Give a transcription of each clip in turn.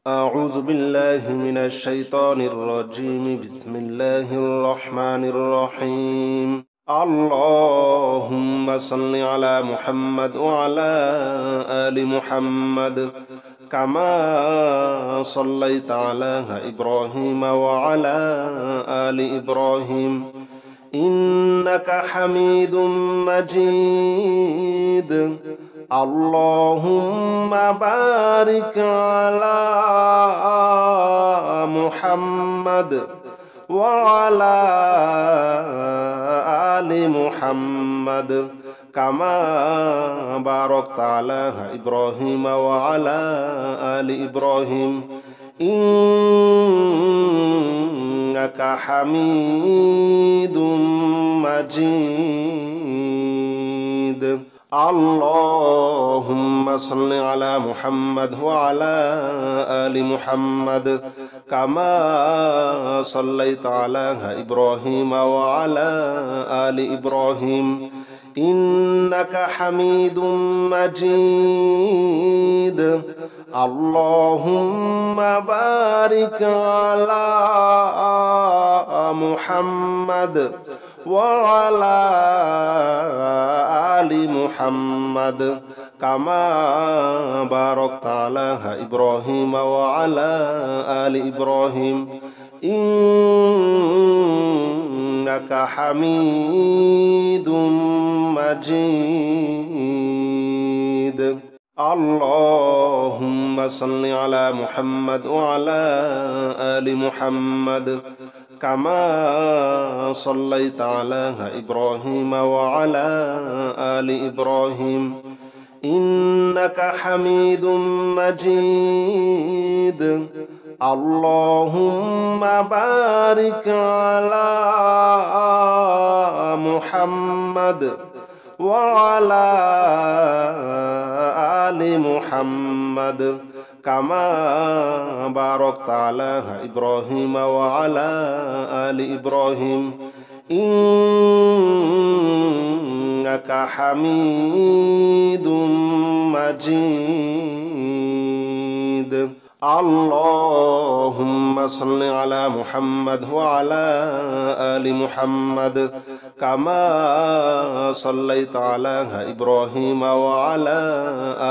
أعوذ بالله من الشيطان الرجيم. بسم الله الرحمن الرحيم. اللهم صل على محمد وعلى آل محمد كما صليت على إبراهيم وعلى آل إبراهيم إنك حميد مجيد. اللهم بارك على محمد وعلى آل محمد كما باركت على إبراهيم وعلى آل إبراهيم إنك حميد مجيد. اللهم صل على محمد وعلى آل محمد كما صليت على إبراهيم وعلى آل إبراهيم إنك حميد مجيد. اللهم بارك على محمد وعلى آل محمد كما باركت على إبراهيم وعلى آل إبراهيم إنك حميد مجيد. اللهم صل على محمد وعلى آل محمد كما صليت على إبراهيم وعلى آل إبراهيم إنك حميد مجيد. اللهم بارك على محمد وعلى آل محمد كما باركت على إبراهيم وعلى آل إبراهيم إنك حميد مجيد. اللهم صل على محمد وعلى آل محمد كما صليت على إبراهيم وعلى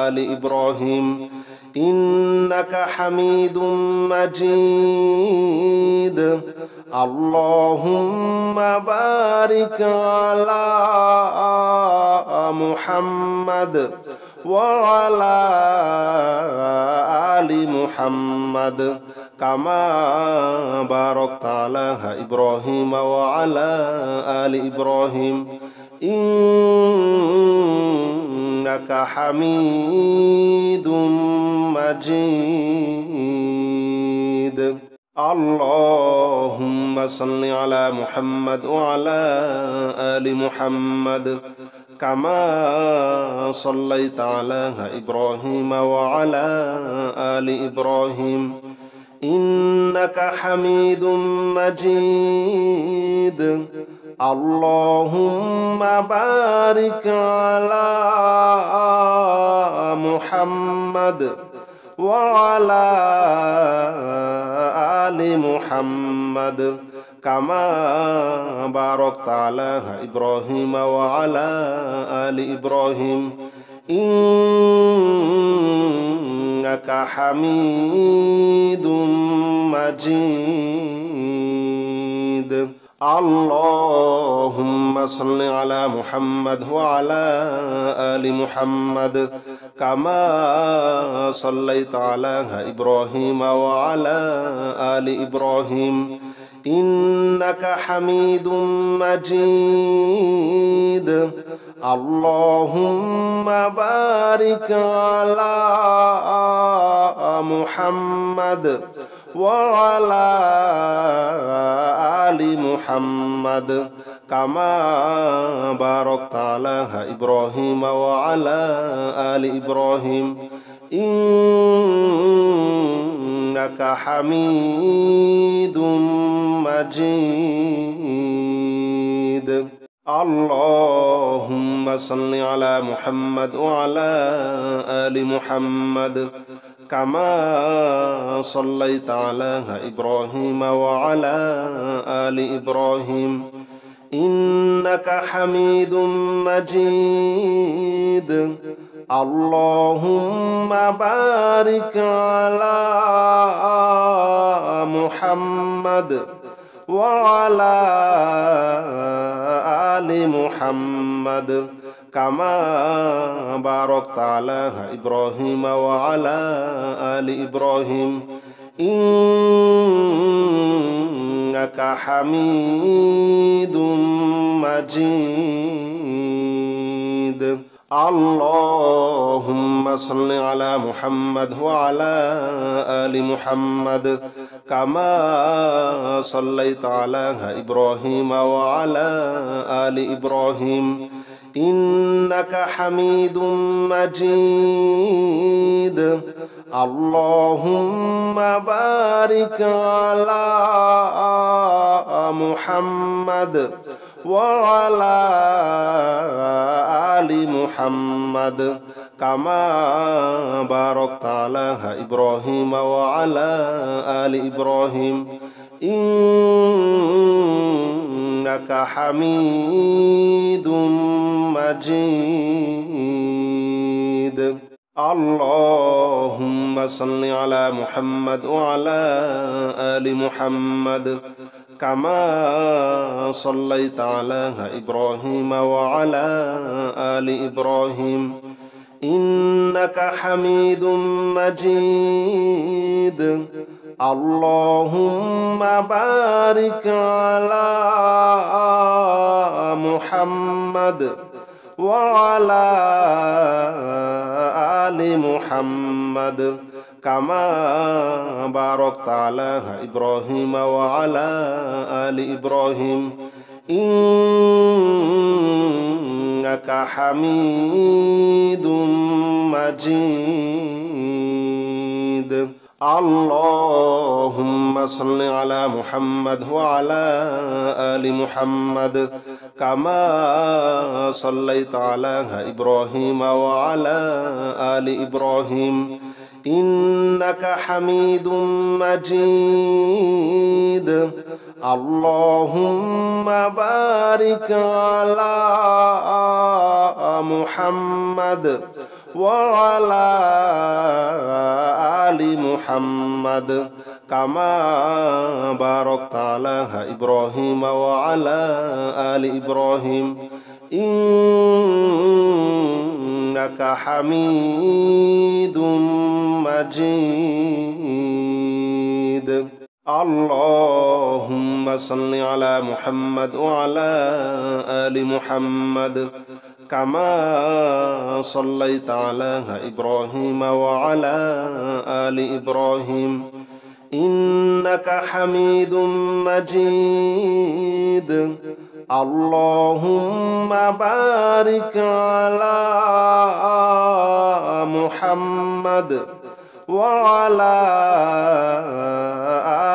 آل إبراهيم إنك حميد مجيد. اللهم بارك على محمد وعلى آل محمد كما باركت على إبراهيم وعلى آل إبراهيم إنك حميد مجيد. اللهم صل على محمد وعلى آل محمد كما صليت على إبراهيم وعلى آل إبراهيم إنك حميد مجيد. اللهم بارك على محمد وعلى آل محمد كما باركت على إبراهيم وعلى آل إبراهيم إنك حميد مجيد. اللهم صل على محمد وعلى آل محمد كما صليت على إبراهيم وعلى آل إبراهيم إنك حميد مجيد. اللهم بارك على محمد وعلى آل محمد كما باركت على إبراهيم وعلى آل إبراهيم إنك حميد مجيد. اللهم صل على محمد وعلى آل محمد كما صليت على إبراهيم وعلى آل إبراهيم إنك حميد مجيد اللهم بارك على محمد وعلى آل محمد كما باركت على إبراهيم وعلى آل إبراهيم إنك حميد مجيد اللهم صل على محمد وعلى آل محمد كما صليت على إبراهيم وعلى آل إبراهيم إنك حميد مجيد اللهم بارك على محمد وعلى آل محمد كما باركت على إبراهيم وعلى آل إبراهيم إنك حميد مجيد اللهم صل على محمد وعلى آل محمد كما صليت على إبراهيم وعلى آل إبراهيم إنك حميد مجيد اللهم بارك على محمد وعلى آل محمد كما باركت على إبراهيم وعلى آل إبراهيم إنك حميد مجيد اللهم صل على محمد وعلى آل محمد كما صليت على إبراهيم وعلى آل إبراهيم إنك حميد مجيد اللهم بارك على محمد وعلى آل محمد كما باركت على إبراهيم وعلى آل إبراهيم إنك حميد مجيد اللهم صل على محمد وعلى آل محمد كما صليت على إبراهيم وعلى آل إبراهيم إنك حميد مجيد اللهم بارك على محمد وعلى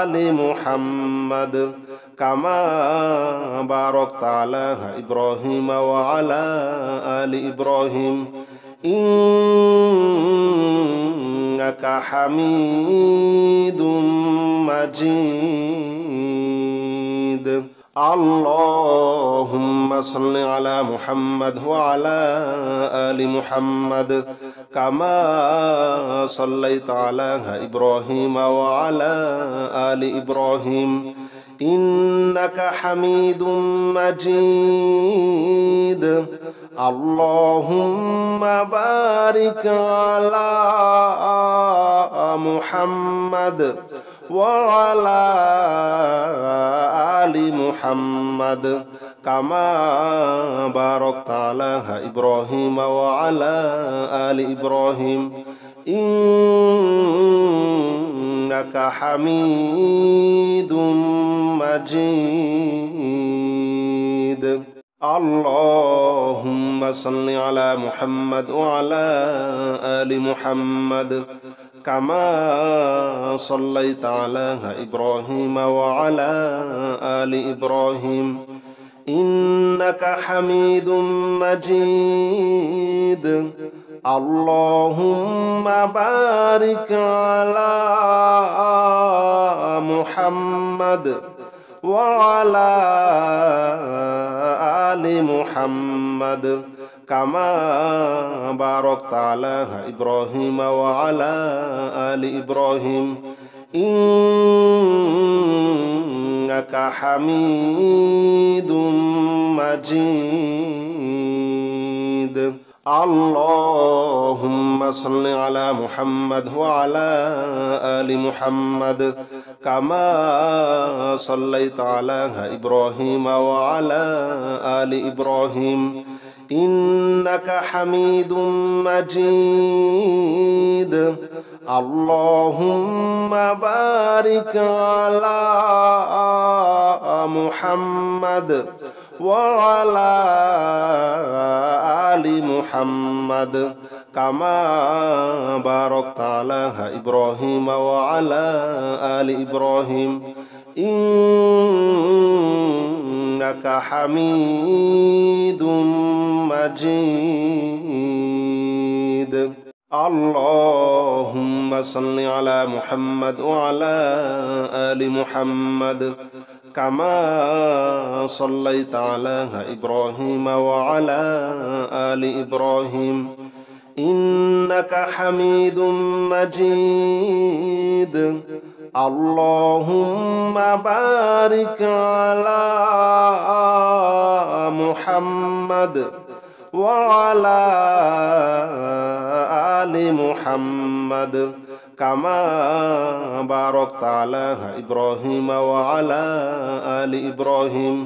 آل محمد كما باركت على إبراهيم وعلى آل إبراهيم إنك حميد مجيد اللهم صل على محمد وعلى آل محمد كما صليت على إبراهيم وعلى آل إبراهيم إنك حميد مجيد اللهم بارك على محمد وعلى آل محمد كما باركت على إبراهيم وعلى آل إبراهيم إنك حميد مجيد اللهم صل على محمد وعلى آل محمد كما صليت على إبراهيم وعلى آل إبراهيم إنك حميد مجيد اللهم بارك على محمد وعلى آل محمد كما باركت على إبراهيم وعلى آل إبراهيم إنك حميد مجيد اللهم صل على محمد وعلى آل محمد كما صليت على إبراهيم وعلى آل إبراهيم إنك حميد مجيد اللهم بارك على محمد وعلى آل محمد كما باركت على إبراهيم وعلى آل إبراهيم إنك حميد مجيد اللهم صل على محمد وعلى آل محمد كما صليت على إبراهيم وعلى آل إبراهيم إنك حميد مجيد اللهم بارك على محمد وعلى آل محمد كما باركت على إبراهيم وعلى آل إبراهيم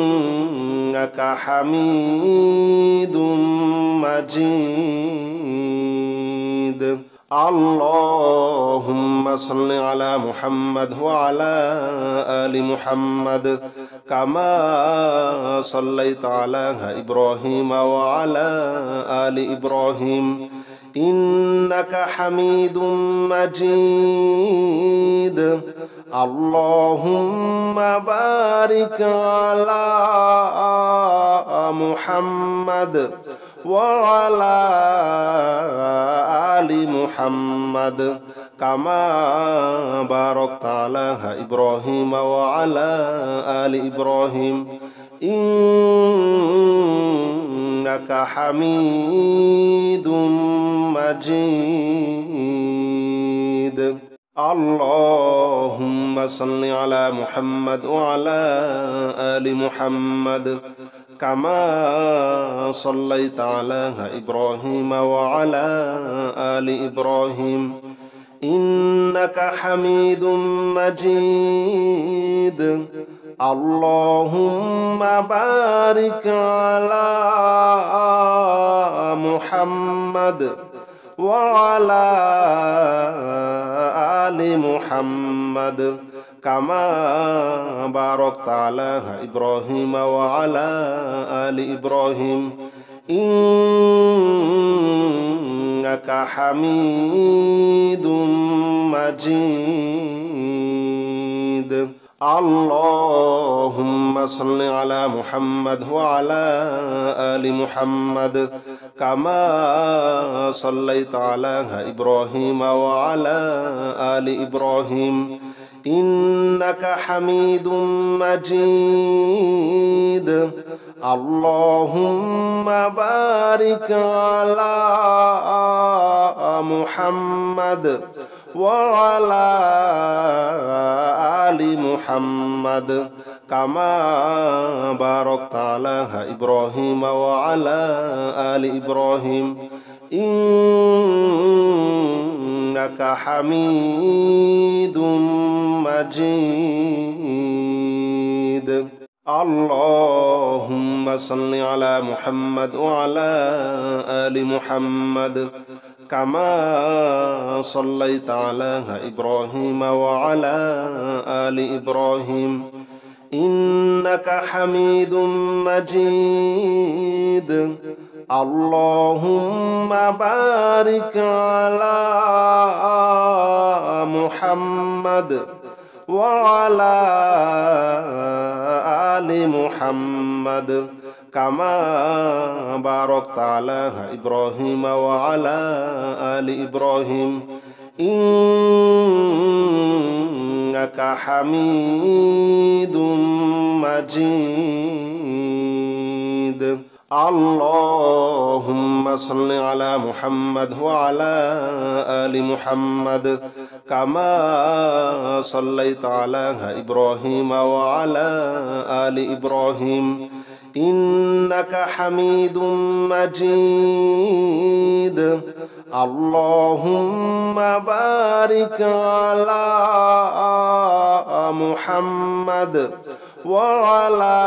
إنك حميد مجيد اللهم صل على محمد وعلى آل محمد كما صليت على إبراهيم وعلى آل إبراهيم إنك حميد مجيد اللهم بارك على محمد وعلى آل محمد كما باركت على إبراهيم وعلى آل إبراهيم إنك حميد مجيد اللهم صل على محمد وعلى آل محمد كما صليت على إبراهيم وعلى آل إبراهيم إنك حميد مجيد اللهم بارك على محمد وعلى آل محمد كما باركت على إبراهيم وعلى آل إبراهيم إنك حميد مجيد اللهم صل على محمد وعلى آل محمد كما صليت على إبراهيم وعلى آل إبراهيم إنك حميد مجيد اللهم بارك على محمد وعلى آل محمد كما باركت على إبراهيم وعلى آل إبراهيم إنك حميد مجيد اللهم صل على محمد وعلى آل محمد كما صليت على إبراهيم وعلى آل إبراهيم إنك حميد مجيد اللهم بارك على محمد وعلى آل محمد كما باركت على إبراهيم وعلى آل إبراهيم إنك حميد مجيد. اللهم صل على محمد وعلى آل محمد كما صليت على إبراهيم وعلى آل إبراهيم إنك حميد مجيد. اللهم بارك على محمد وعلى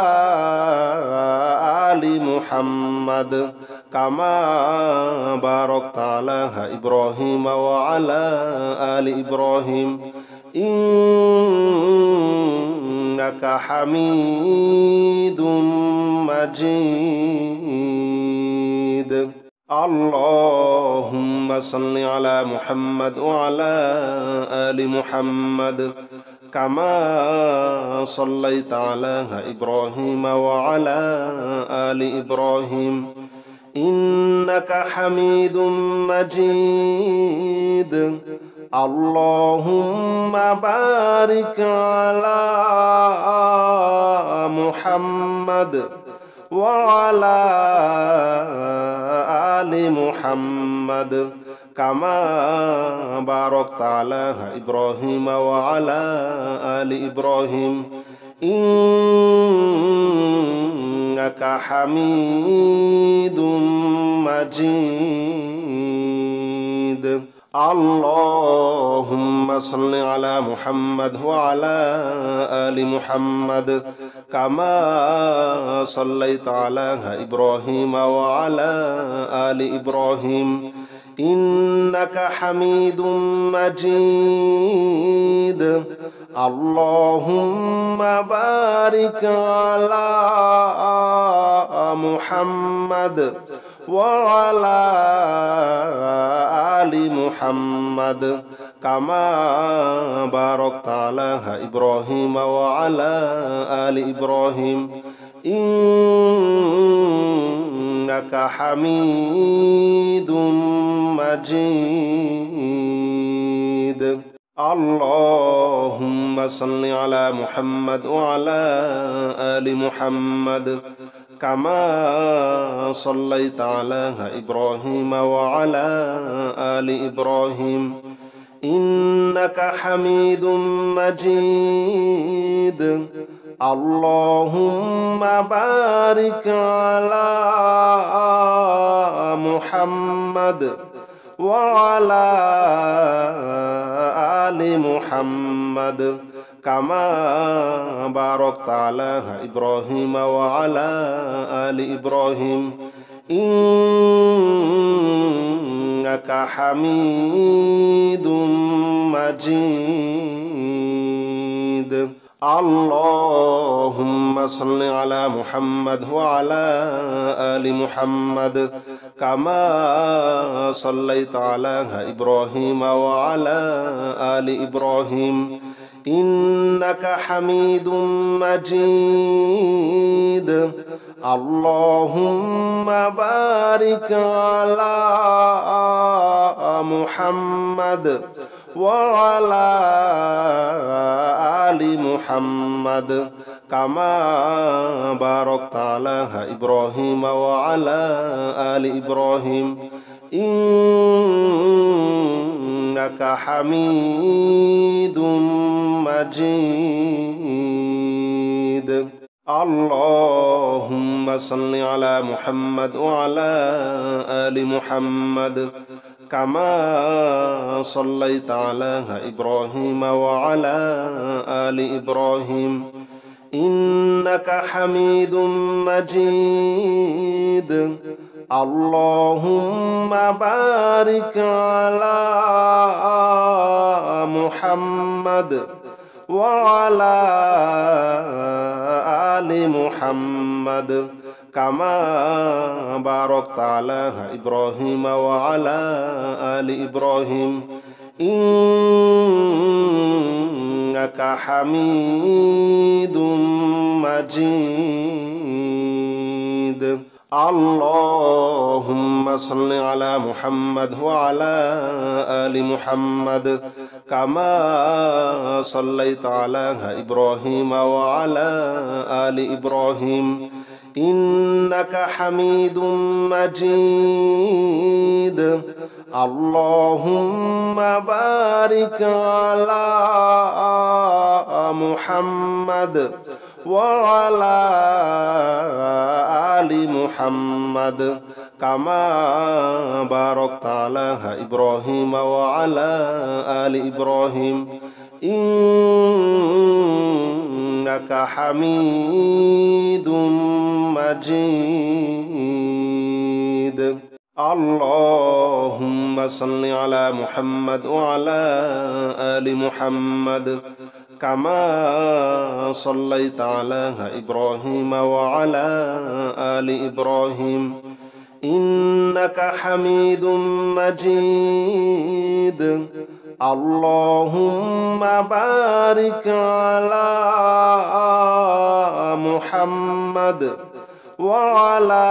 آل محمد كما باركت على إبراهيم وعلى آل إبراهيم إنك حميد مجيد. اللهم صل على محمد وعلى آل محمد كما صليت على إبراهيم وعلى آل إبراهيم إنك حميد مجيد. اللهم بارك على محمد وعلى آل محمد كما باركت على إبراهيم وعلى آل إبراهيم إنك حميد مجيد. اللهم صل على محمد وعلى آل محمد كما صليت على إبراهيم وعلى آل إبراهيم إنك حميد مجيد. اللهم بارك على محمد وعلى آل محمد كما باركت على إبراهيم وعلى آل إبراهيم إنك حميد مجيد. اللهم صل على محمد وعلى آل محمد كما صليت على إبراهيم وعلى آل إبراهيم إنك حميد مجيد. اللهم بارك على محمد وعلى آل محمد كما باركت على إبراهيم وعلى آل إبراهيم إنك حميد مجيد. اللهم صل على محمد وعلى آل محمد كما صليت على إبراهيم وعلى آل إبراهيم إنك حميد مجيد. اللهم بارك على محمد وعلى آل محمد كما باركت على إبراهيم وعلى آل إبراهيم إنك حميد مجيد. اللهم صل على محمد وعلى آل محمد كما صليت على إبراهيم وعلى آل إبراهيم إنك حميد مجيد. اللهم بارك على محمد وعلى آل محمد كما باركت على إبراهيم وعلى آل إبراهيم إنك حميد مجيد. اللهم صل على محمد وعلى آل محمد كما صليت على إبراهيم وعلى آل إبراهيم إنك حميد مجيد اللهم بارك على محمد وعلى آل محمد كما باركت على إبراهيم وعلى آل إبراهيم إنك حميد مجيد اللهم صل على محمد وعلى آل محمد كما صليت على إبراهيم وعلى آل إبراهيم إنك حميد مجيد اللهم بارك على محمد وعلى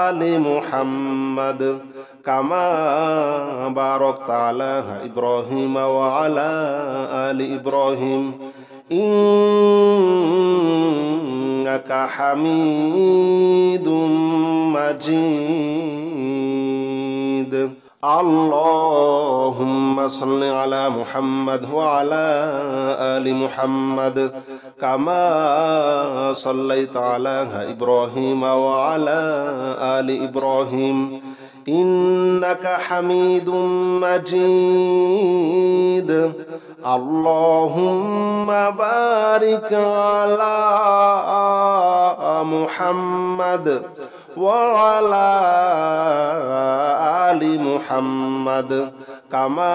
آل محمد كما باركت على إبراهيم وعلى آل إبراهيم إنك حميد مجيد اللهم صل على محمد وعلى آل محمد كما صليت على إبراهيم وعلى آل إبراهيم إنك حميد مجيد اللهم بارك على محمد وعلى آل محمد كما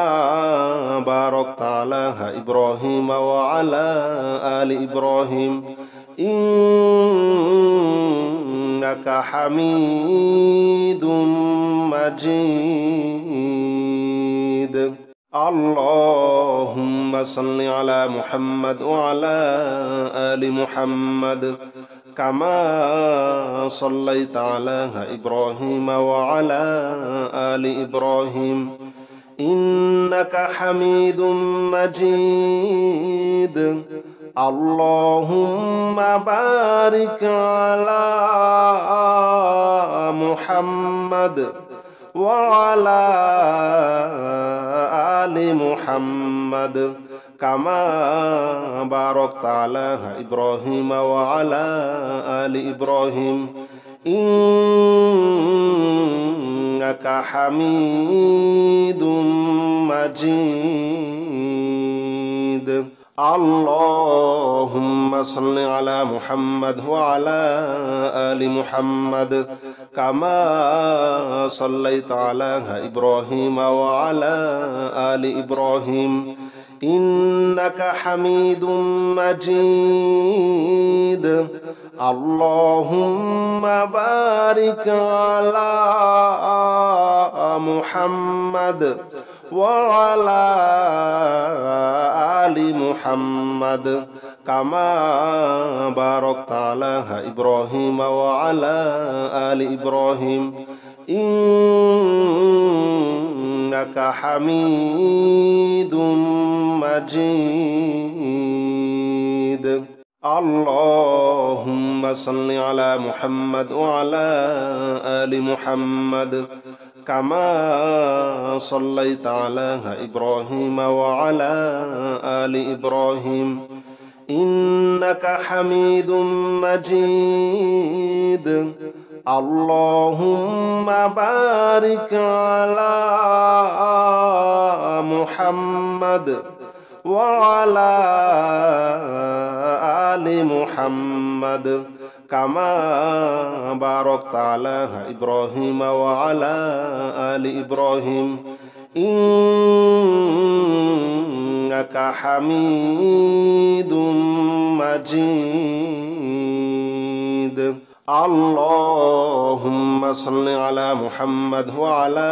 باركت على إبراهيم وعلى آل إبراهيم إنك حميد مجيد اللهم صل على محمد وعلى آل محمد كما صليت على إبراهيم وعلى آل إبراهيم إنك حميد مجيد اللهم بارك على محمد وعلى آل محمد كما باركت على إبراهيم وعلى آل إبراهيم إنك حميد مجيد اللهم صل على محمد وعلى آل محمد كما صليت على إبراهيم وعلى آل إبراهيم إنك حميد مجيد اللهم بارك على محمد وعلى آل محمد كما باركت على إبراهيم وعلى آل إبراهيم إنك حميد مجيد اللهم صل على محمد وعلى آل محمد كما صليت على إبراهيم وعلى آل إبراهيم إنك حميد مجيد اللهم بارك على محمد وعلى آل محمد كما باركت على إبراهيم وعلى آل إبراهيم إنك حميد مجيد اللهم صل على محمد وعلى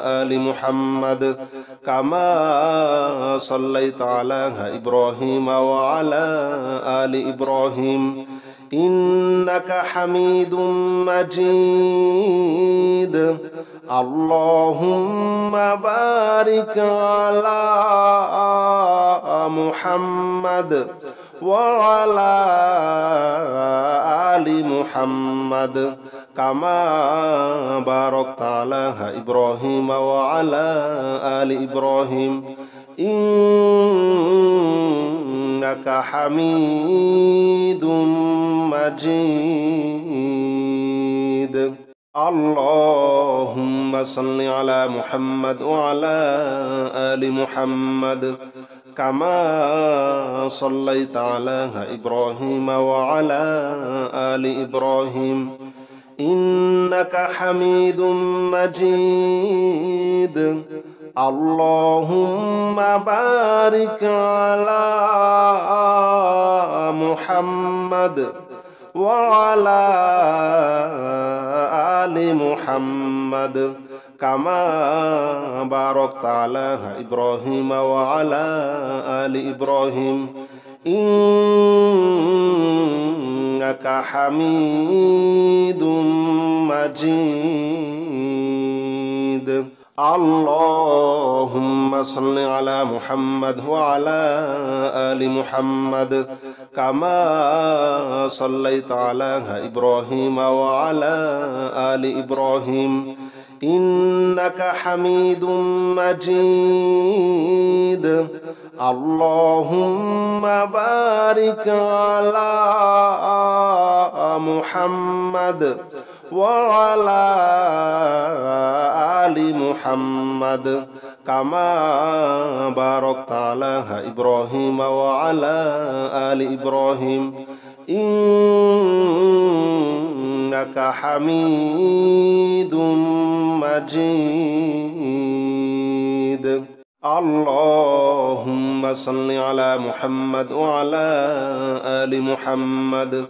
آل محمد كما صليت على إبراهيم وعلى آل إبراهيم إنك حميد مجيد اللهم بارك على محمد وعلى آل محمد كما باركت على إبراهيم وعلى آل إبراهيم إنك حميد مجيد. اللهم صل على محمد وعلى آل محمد كما صليت على إبراهيم وعلى آل إبراهيم إنك حميد مجيد. اللهم بارك على محمد وعلى آل محمد كما باركت على إبراهيم وعلى آل إبراهيم إنك حميد مجيد. اللهم صل على محمد وعلى آل محمد كما صليت على إبراهيم وعلى آل إبراهيم إنك حميد مجيد. اللهم بارك على محمد وعلى آل محمد كما باركت على إبراهيم وعلى آل إبراهيم إنك حميد مجيد. اللهم صل على محمد وعلى آل محمد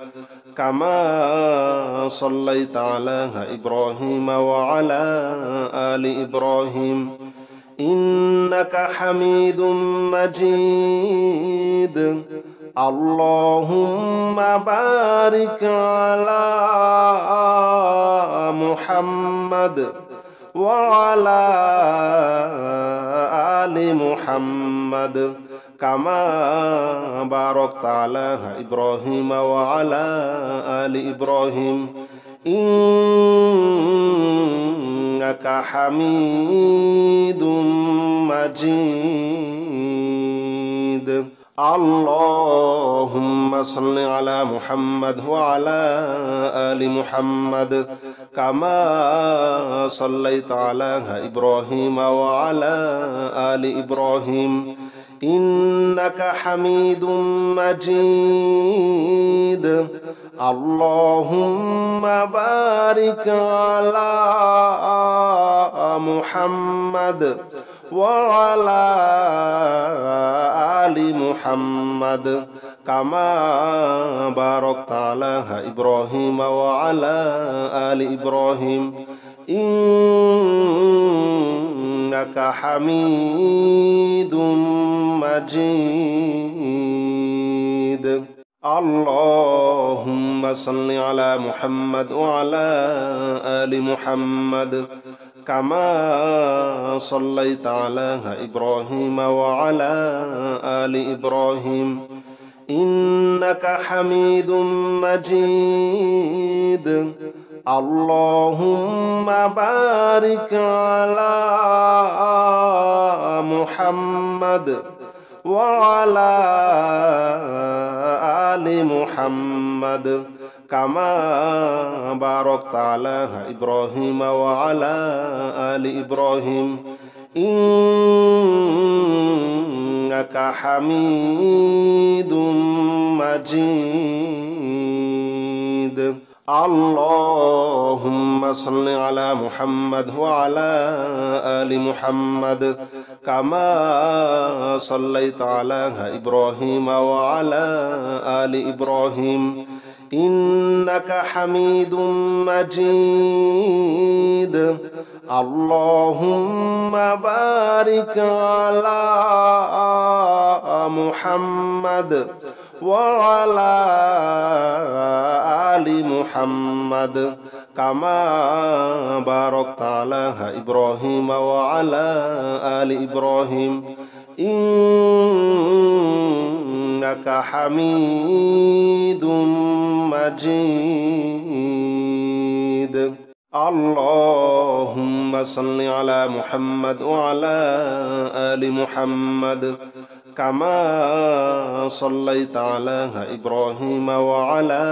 كما صليت على إبراهيم وعلى آل إبراهيم إنك حميد مجيد. اللهم بارك على محمد وعلى آل محمد كما باركت على إبراهيم وعلى آل إبراهيم إنك حميد مجيد. اللهم صل على محمد وعلى آل محمد كما صليت على إبراهيم وعلى آل إبراهيم إنك حميد مجيد. اللهم بارك على محمد وعلى آل محمد كما باركت على إبراهيم وعلى آل إبراهيم إنك حميد مجيد. اللهم صل على محمد وعلى آل محمد كما صليت على إبراهيم وعلى آل إبراهيم إنك حميد مجيد. اللهم بارك على محمد وعلى آل محمد كما باركت على إبراهيم وعلى آل إبراهيم إنك حميد مجيد. اللهم صل على محمد وعلى آل محمد كما صليت على إبراهيم وعلى آل إبراهيم إنك حميد مجيد. اللهم بارك على محمد وعلى آل محمد كما باركت على إبراهيم وعلى آل إبراهيم إنك حميد مجيد اللهم صل على محمد وعلى آل محمد كما صليت على إبراهيم وعلى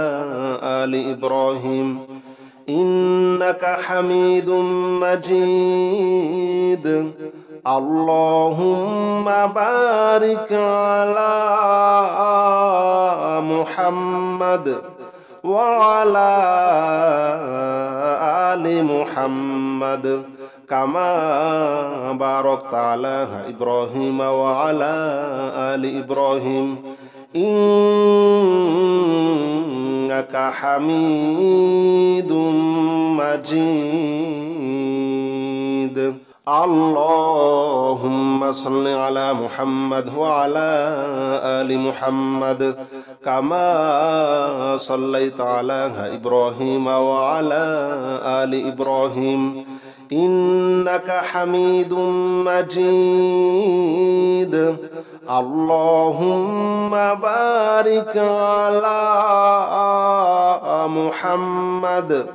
آل إبراهيم إنك حميد مجيد اللهم بارك على محمد وعلى آل محمد كما باركت على إبراهيم وعلى آل إبراهيم إنك حميد مجيد اللهم صل على محمد وعلى آل محمد كما صليت على إبراهيم وعلى آل إبراهيم إنك حميد مجيد اللهم بارك على محمد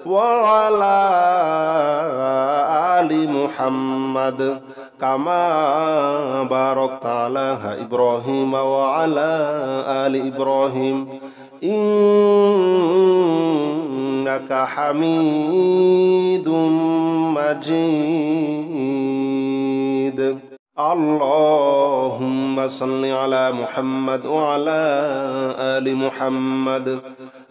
وعلى آل محمد كما باركت على إبراهيم وعلى آل إبراهيم إنك حميد مجيد اللهم صل على محمد وعلى آل محمد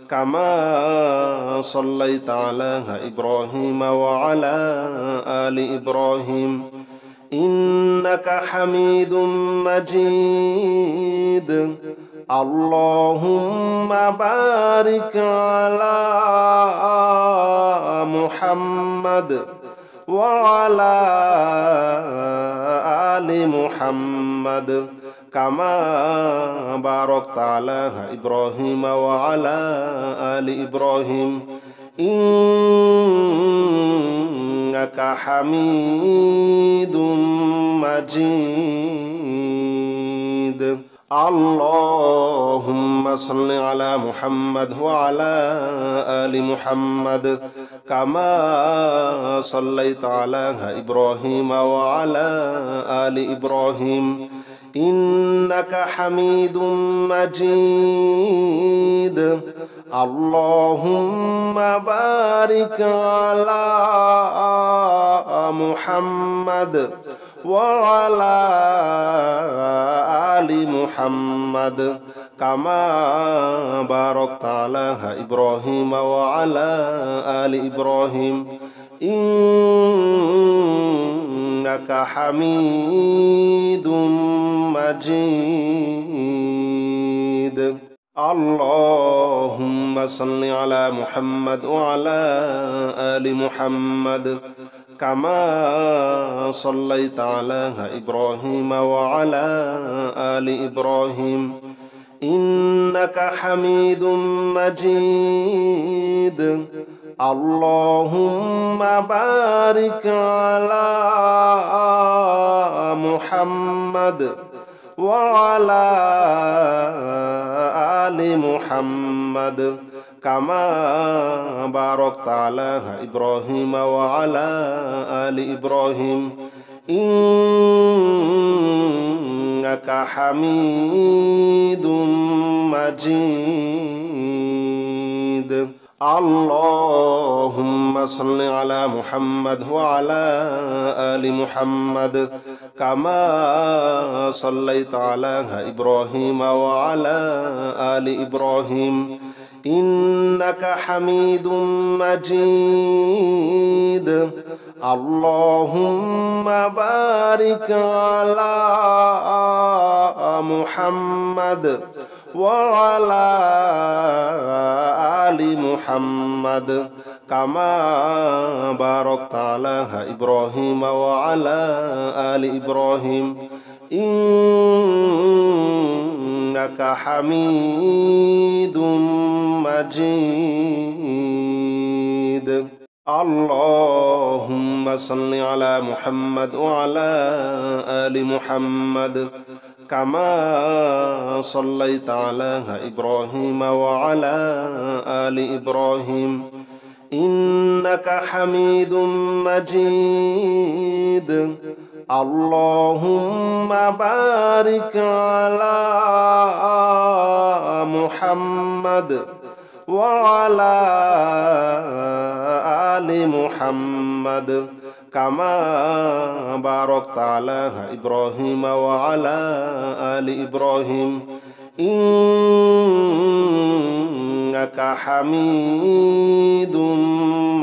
كما صليت على إبراهيم وعلى آل إبراهيم إنك حميد مجيد اللهم بارك على محمد وعلى آل محمد كما باركت على إبراهيم وعلى آل إبراهيم إنك حميد مجيد اللهم صل على محمد وعلى آل محمد كما صليت على إبراهيم وعلى آل إبراهيم إنك حميد مجيد اللهم بارك على محمد وعلى آل محمد كما باركت على إبراهيم وعلى آل إبراهيم إنك حميد مجيد اللهم صل على محمد وعلى آل محمد كما صليت على إبراهيم وعلى آل إبراهيم إنك حميد مجيد اللهم بارك على محمد وعلى آل محمد كما باركت على إبراهيم وعلى آل إبراهيم إنك حميد مجيد اللهم صل على محمد وعلى آل محمد كما صليت على إبراهيم وعلى آل إبراهيم إنك حميد مجيد اللهم بارك على محمد وعلى آل محمد كما باركت على إبراهيم وعلى آل إبراهيم إنك حميد مجيد اللهم صل على محمد وعلى آل محمد كما صليت على إبراهيم وعلى آل إبراهيم إنك حميد مجيد اللهم بارك على محمد وعلى آل محمد كما باركت على إبراهيم وعلى آل إبراهيم إنك حميد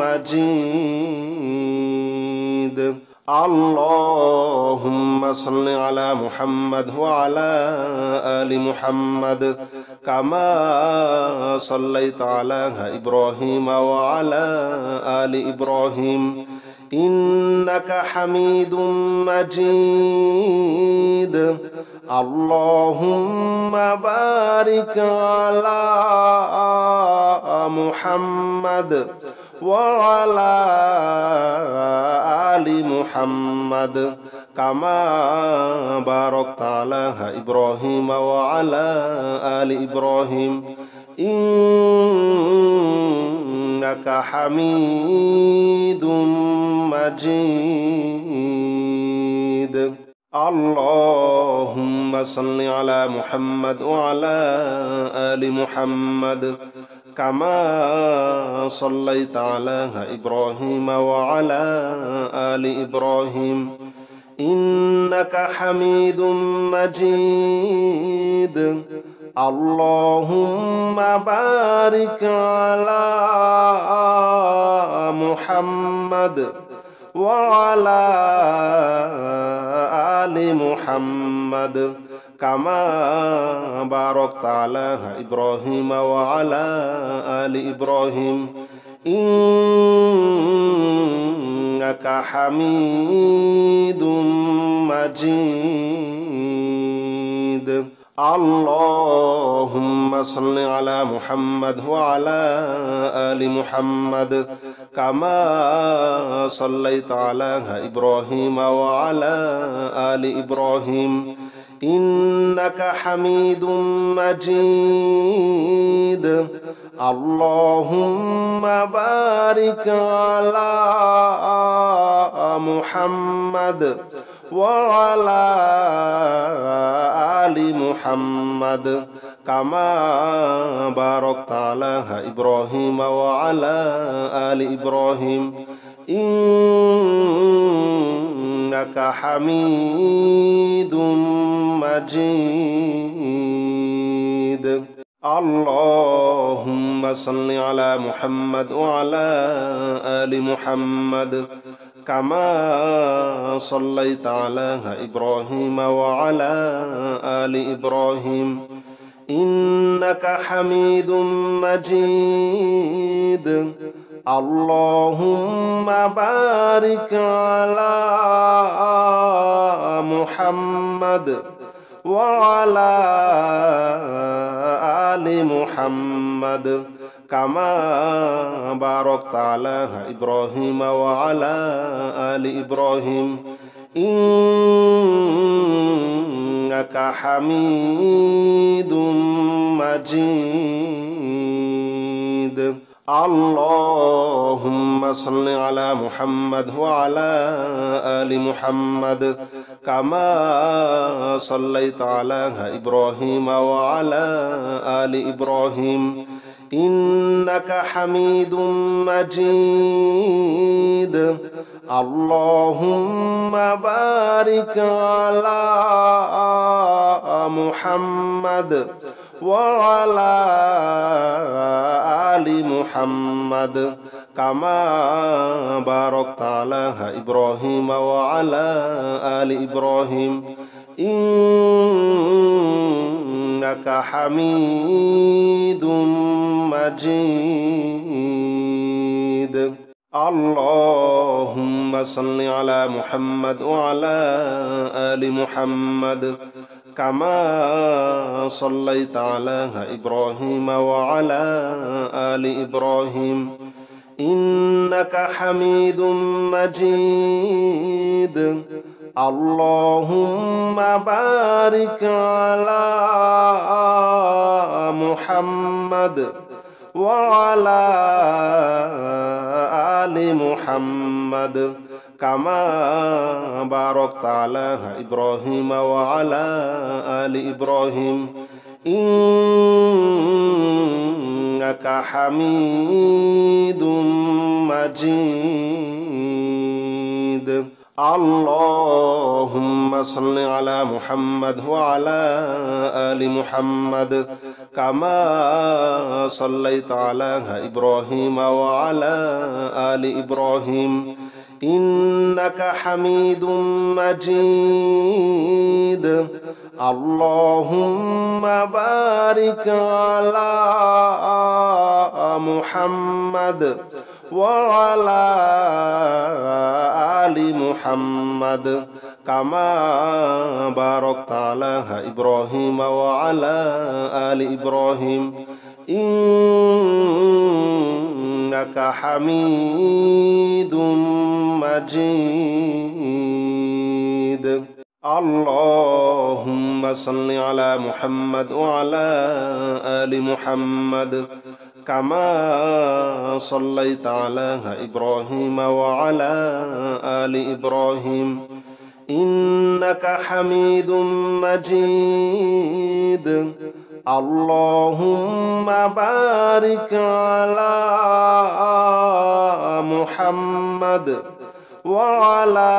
مجيد اللهم صل على محمد وعلى آل محمد كما صليت على إبراهيم وعلى آل إبراهيم إنك حميد مجيد اللهم بارك على محمد وعلى آل محمد كما باركت على إبراهيم وعلى آل إبراهيم إنك حميد مجيد اللهم صل على محمد وعلى آل محمد كما صليت على إبراهيم وعلى آل إبراهيم إنك حميد مجيد اللهم بارك على محمد وعلى آل محمد كما باركت على إبراهيم وعلى آل إبراهيم إنك حميد مجيد اللهم صل على محمد وعلى آل محمد كما صليت على إبراهيم وعلى آل إبراهيم إنك حميد مجيد اللهم بارك على محمد وعلى آل محمد كما باركت على إبراهيم وعلى آل إبراهيم إنك حميد مجيد اللهم صل على محمد وعلى آل محمد كما صليت على إبراهيم وعلى آل إبراهيم إنك حميد مجيد اللهم بارك على محمد وعلى آل محمد كما باركت على إبراهيم وعلى آل إبراهيم إنك حميد مجيد اللهم صل على محمد وعلى آل محمد كما صليت على إبراهيم وعلى آل إبراهيم إنك حميد مجيد اللهم بارك على محمد وعلى آل محمد كما باركت على إبراهيم وعلى آل إبراهيم إنك حميد مجيد اللهم صل على محمد وعلى آل محمد كما صليت على إبراهيم وعلى آل إبراهيم إنك حميد مجيد. اللهم بارك على محمد وعلى آل محمد كما باركت على إبراهيم وعلى آل إبراهيم إنك حميد مجيد. اللهم صل على محمد وعلى آل محمد كما صليت على إبراهيم وعلى آل إبراهيم إنك حميد مجيد. اللهم بارك على محمد وعلى آل محمد كما باركت على إبراهيم وعلى آل إبراهيم إنك حميد مجيد. اللهم صل على محمد وعلى آل محمد كما صليت على إبراهيم وعلى آل إبراهيم إنك حميد مجيد. اللهم بارك على محمد وعلى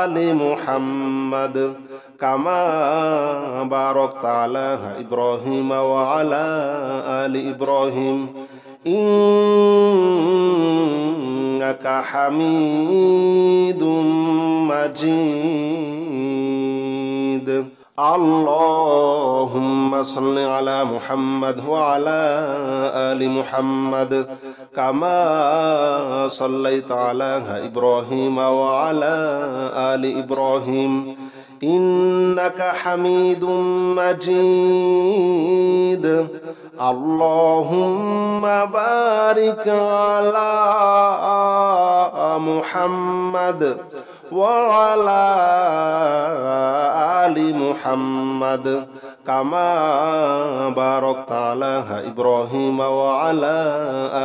آل محمد كما باركت على إبراهيم وعلى آل إبراهيم إنك حميد مجيد. اللهم صل على محمد وعلى آل محمد كما صليت على إبراهيم وعلى آل إبراهيم إنك حميد مجيد. اللهم بارك على محمد وعلى آل محمد كما باركت على إبراهيم وعلى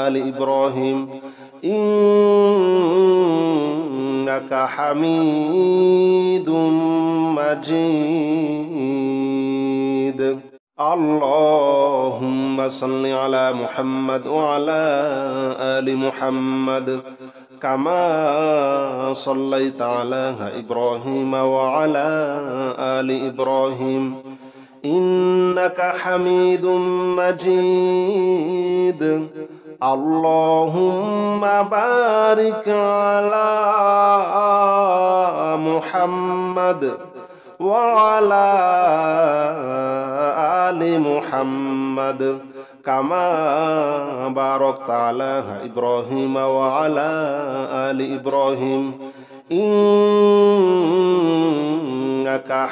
آل إبراهيم إنك حميد مجيد. اللهم صل على محمد وعلى آل محمد كما صليت على إبراهيم وعلى آل إبراهيم إنك حميد مجيد. اللهم بارك على محمد وعلى آل محمد كما باركت على إبراهيم وعلى آل إبراهيم إنك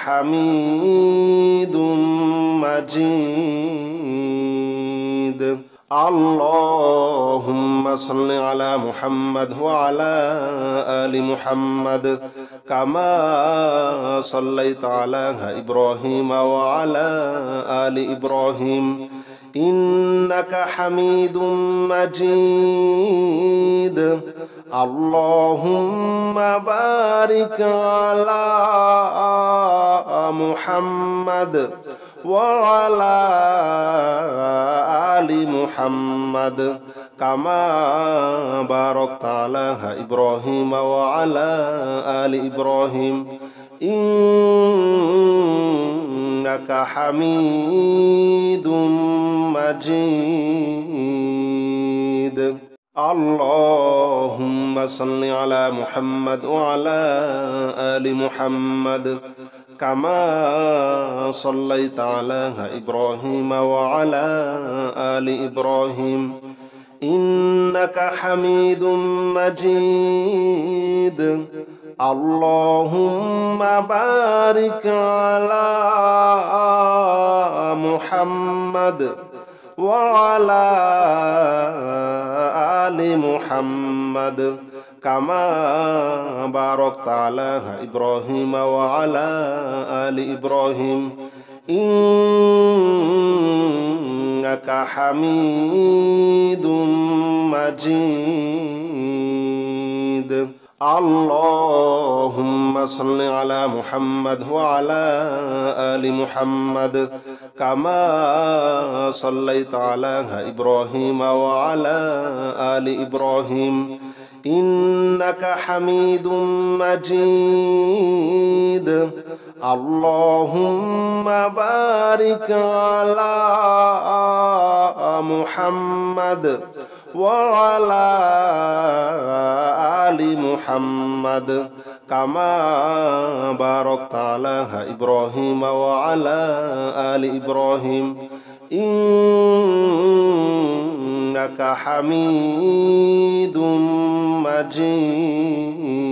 حميد مجيد. اللهم صل على محمد وعلى آل محمد كما صليت على إبراهيم وعلى آل إبراهيم إنك حميد مجيد. اللهم بارك على محمد وعلى آل محمد كما باركت على إبراهيم وعلى آل إبراهيم إنك حميد مجيد. اللهم صل على محمد وعلى آل محمد كما صليت على إبراهيم وعلى آل إبراهيم إنك حميد مجيد. اللهم بارك على محمد وعلى آل محمد كما باركت على إبراهيم وعلى آل إبراهيم إنك حميد مجيد. اللهم صل على محمد وعلى آل محمد كما صليت على إبراهيم وعلى آل إبراهيم إنك حميد مجيد. اللهم بارك على محمد وعلى آل محمد كما باركت على إبراهيم وعلى آل إبراهيم إنك حميد مجيد.